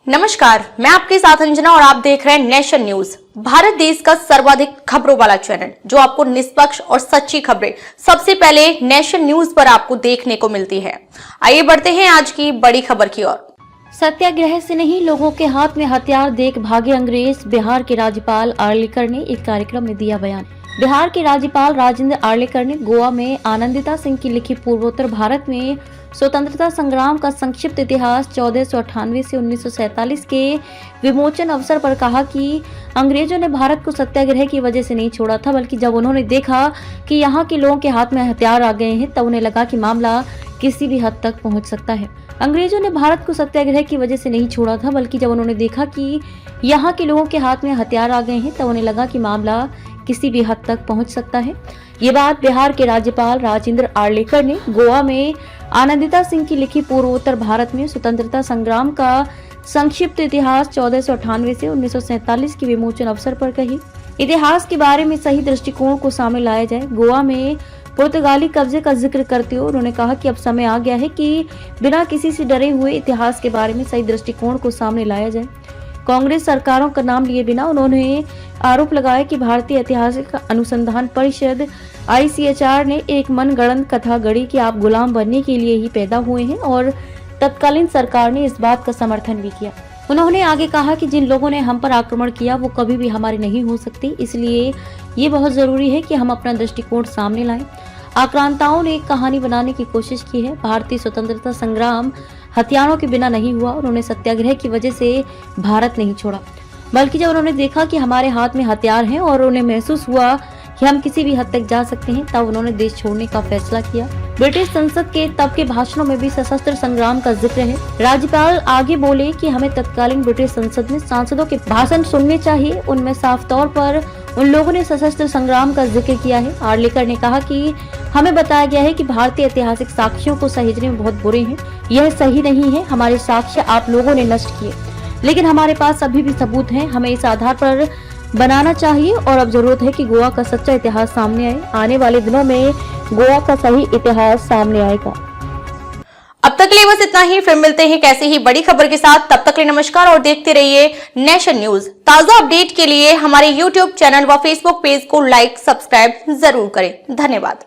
नमस्कार, मैं आपके साथ अंजना और आप देख रहे हैं नेशन न्यूज, भारत देश का सर्वाधिक खबरों वाला चैनल, जो आपको निष्पक्ष और सच्ची खबरें सबसे पहले नेशन न्यूज पर आपको देखने को मिलती है। आइए बढ़ते हैं आज की बड़ी खबर की ओर। सत्याग्रह से नहीं, लोगों के हाथ में हथियार देख भागे अंग्रेज, बिहार के राज्यपाल आर्लेकर ने एक कार्यक्रम में दिया बयान। बिहार के राज्यपाल राजेंद्र आर्लेकर ने गोवा में आनंदिता सिंह की लिखी पूर्वोत्तर भारत में स्वतंत्रता संग्राम का संक्षिप्त इतिहास 1498 से 1947 के विमोचन अवसर पर कहा कि अंग्रेजों ने भारत को सत्याग्रह की वजह से नहीं छोड़ा था, बल्कि जब उन्होंने देखा कि यहाँ के लोगों के हाथ में हथियार आ गए हैं, तब उन्हें लगा कि मामला किसी भी हद तक पहुंच सकता है। अंग्रेजों ने भारत को सत्याग्रह की वजह से नहीं छोड़ा था, बल्कि जब उन्होंने देखा कि यहाँ के लोगों के हाथ में हथियार आ गए हैं, तब उन्हें लगा कि मामला किसी भी हद तक पहुंच सकता है। ये बात बिहार के राज्यपाल राजेंद्र आर्लेकर ने गोवा में आनंदिता सिंह की लिखी पूर्वोत्तर भारत में स्वतंत्रता संग्राम का संक्षिप्त इतिहास 1498 से 1947 के विमोचन अवसर पर कही। इतिहास के बारे में सही दृष्टिकोण को सामने लाया जाए। गोवा में पुर्तगाली कब्जे का जिक्र करते हुए उन्होंने कहा कि अब समय आ गया है कि बिना किसी से डरे हुए इतिहास के बारे में सही दृष्टिकोण को सामने लाया जाए। कांग्रेस सरकारों का नाम लिए बिना उन्होंने आरोप लगाया कि भारतीय ऐतिहासिक अनुसंधान परिषद ICHR ने एक मनगढ़ंत कथा गढ़ी कि आप गुलाम बनने के लिए ही पैदा हुए हैं, और तत्कालीन सरकार ने इस बात का समर्थन भी किया। उन्होंने आगे कहा कि जिन लोगों ने हम पर आक्रमण किया वो कभी भी हमारे नहीं हो सकते, इसलिए ये बहुत जरूरी है कि हम अपना दृष्टिकोण सामने लाएं। आक्रांताओं ने एक कहानी बनाने की कोशिश की है। भारतीय स्वतंत्रता संग्राम हथियारों के बिना नहीं हुआ। उन्होंने सत्याग्रह की वजह से भारत नहीं छोड़ा, बल्कि जब उन्होंने देखा कि हमारे हाथ में हथियार हैं और उन्हें महसूस हुआ कि हम किसी भी हद तक जा सकते हैं, तब उन्होंने देश छोड़ने का फैसला किया। ब्रिटिश संसद के तब के भाषणों में भी सशस्त्र संग्राम का जिक्र है। राज्यपाल आगे बोले कि हमें तत्कालीन ब्रिटिश संसद में सांसदों के भाषण सुनने चाहिए। उनमें साफ तौर पर उन लोगों ने सशस्त्र संग्राम का जिक्र किया है। आर्लेकर ने कहा कि हमें बताया गया है कि भारतीय ऐतिहासिक साक्ष्यों को सहेजने में बहुत बुरे हैं। यह सही नहीं है। हमारे साक्ष्य आप लोगों ने नष्ट किए, लेकिन हमारे पास अभी भी सबूत हैं। हमें इस आधार पर बनाना चाहिए और अब जरूरत है कि गोवा का सच्चा इतिहास सामने आए। आने वाले दिनों में गोवा का सही इतिहास सामने आएगा। अब तक के लिए बस इतना ही, फिर मिलते हैं कैसे ही बड़ी खबर के साथ। तब तक के लिए नमस्कार और देखते रहिए नेशन न्यूज। ताजा अपडेट के लिए हमारे YouTube चैनल व Facebook पेज को लाइक सब्सक्राइब जरूर करें। धन्यवाद।